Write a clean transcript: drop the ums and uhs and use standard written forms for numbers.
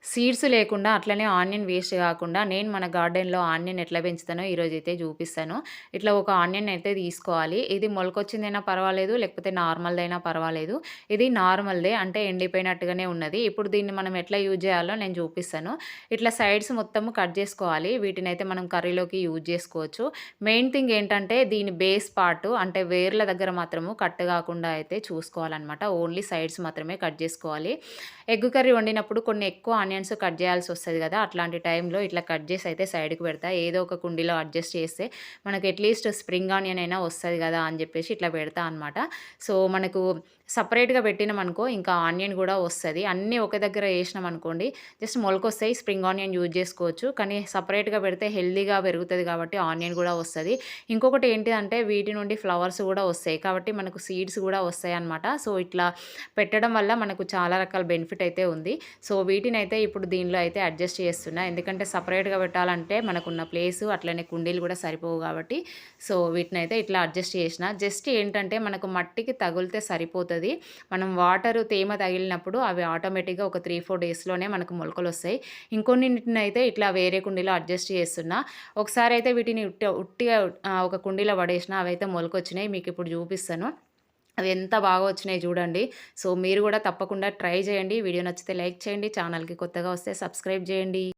Seeds లేకుండా అట్లనే onion waste కాకుండా నేను మన గార్డెన్‌లో ఆనియన్ ఎట్లా పెంచుతానో ఈరోజైతే చూపిస్తాను. ఇట్లా ఒక ఆనియన్ అయితే తీసుకోవాలి. ఇది మొలకొచ్చిందైనా పర్వాలేదు, లేకపోతే నార్మల్‌దైనా పర్వాలేదు. ఇది నార్మల్‌దే అంటే ఎండిపోయినట్టుగానే ఉన్నది. ఇప్పుడు దీన్ని మనం ఎట్లా యూజ్ చేయాలో నేను చూపిస్తాను. ఇట్లా సైడ్స్ మొత్తము కట్ చేసుకోవాలి. వీటినైతే మనం కర్రీలోకి యూజ్ చేసుకోవచ్చు. మెయిన్ థింగ్ ఏంటంటే దీని బేస్ పార్ట్ అంటే వేర్ల దగ్గర మాత్రము కట్ కాకుండా అయితే చూసుకోవాలనమాట. ఓన్లీ సైడ్స్ మాత్రమే కట్ చేసుకోవాలి. ఎగ్ కర్రీ వండినప్పుడు కొన్ని ఎక్కువ ఆనియన్స్ కట్ చేయాల్సొస్తది గదా! అట్లాంటి టైంలో ఇట్లా కట్ చేసి అయితే సైడ్‌కి పెడతా. ఏదో ఒక కుండీలో అడ్జస్ట్ చేస్తే మనకు అట్‌లీస్ట్ స్ప్రింగ్ ఆనియన్ అయినా వస్తది గదా! అని జెప్పేసి ఇట్లా పెడతా అనమాట. సో, మనకు సెపరేట్‌గా పెట్టినామనుకో ఇంకా ఆనియన్ గూడా వస్తది. అన్నీ ఒకే దగ్గర ఏసినామనుకోండి జస్ట్ మొలకొస్తాయి. స్ప్రింగ్ ఆనియన్ యూజ్ జేసుకోవచ్చు. కానీ సెపరేట్‌గా పెడితే హెల్తీగా పెరుగుతది కాబట్టి ఆనియన్ గూడా వస్తది. ఇంకొకటి ఏంటిదంటే వీటి నుండి ఫ్లవర్స్ గూడా వస్తాయి. కాబట్టి మనకు సీడ్స్ గూడా వస్తాయన్నమాట. సో, ఇట్లా పెట్టడం వల్ల మనకు చాలా రకాల బెనిఫిట్ అయితే ఉంది. సో, వీటినైతే ఇప్పుడు దీనిలో అయితే అడ్జస్ట్ చేస్తున్నా. ఎందుకంటే సెపరేట్‌గా పెట్టాలంటే మనకున్న ప్లేసు అట్లనే కుండీలు కూడా సరిపోవు కాబట్టి, సో, వీటినైతే ఇట్లా అడ్జస్ట్ చేసిన. జస్ట్ ఏంటంటే మనకు మట్టికి తగిలితే సరిపోతది. మనం వాటరు తేమ తగిలినప్పుడు అవి ఆటోమేటిక్‌గా ఒక 3, 4 డేస్‌లోనే మనకు మొలకలొస్తాయి. ఇంకొన్నిటినైతే ఇట్లా వేరే కుండీలో అడ్జస్ట్ చేస్తున్నా. ఒకసారైతే వీటిని ఉట్టిగా ఒక కుండీలో పడేసిన అవైతే మొలకొచ్చినాయి. మీకిప్పుడు చూపిస్తాను. అవి ఎంత బాగా వచ్చినాయి చూడండి. సో, మీరు కూడా తప్పకుండా ట్రై చేయండి. వీడియో నచ్చితే లైక్ చేయండి. ఛానల్‌కి కొత్తగా వస్తే సబ్స్క్రైబ్ చేయండి.